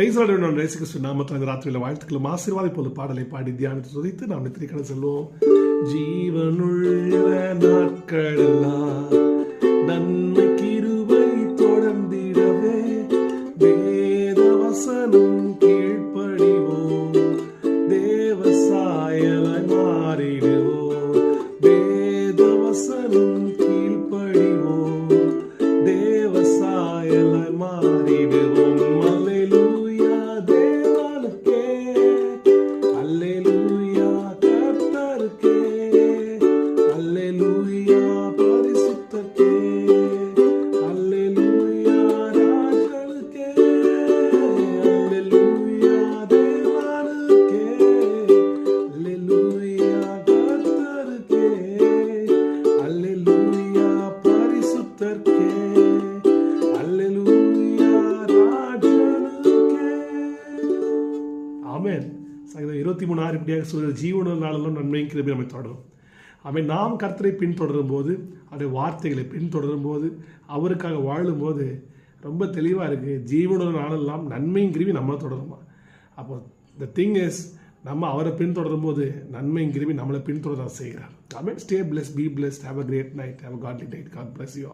இயேசு கிறிஸ்து நாமத்தில் இந்த ராத்திரியில் வாழ்த்துக்களும் ஆசீர்வாதம் போல பாடலை பாடி தியானித்து துதித்து நாம் நித்திரைக்கடை செல்வோம். ஜீவனுள்ள நாட்களெல்லாம் நன்மை கிருபை தொடர்ந்திடவே வேத வசனம் கீழ்ப்படிவோம், தேவ சாயலாய் மாறிடுவோம். வேத வசனம் கீழ்ப்படிவோம், தேவ சாயலாய் மாறிடுவோம். அல்லேலூயா தேவனுக்கே, அல்லேலூயா கர்த்தருக்கே, அல்லேலூயா பரிசுத்தருக்கே, அல்லேலூயா ராஜனுக்கே, அல்லேலூயா தேவனுக்கே, அல்லேலூயா கர்த்தருக்கே, அல்லேலூயா பரிசுத்தருக்கே, அல்லேலூயா ராஜனுக்கே. ஆமென். சங்கீதம் 23:6 இப்படியாக சொல்கிற ஜீவனுள்ள நாளெல்லாம் நன்மையும் கிருபையும் நம்மை தொடரும். ஆமென். நாம் கர்த்தரை பின்தொடரும் போது, அவருடைய வார்த்தைகளை பின்தொடரும் போது, அவருக்காக வாழும்போது ரொம்ப தெளிவாக இருக்குது. ஜீவனுள்ள நாளெல்லாம் நன்மையும் கிருபையும் நம்மளை தொடருமா. அப்போ த திங் இஸ், நம்ம அவரை பின்தொடரும் போது நன்மையும் கிருபையும் நம்மளை பின்தொடர செய்கிறார். ஆமென். Stay bless, be blessed, have a great night, have a godly night. God bless you.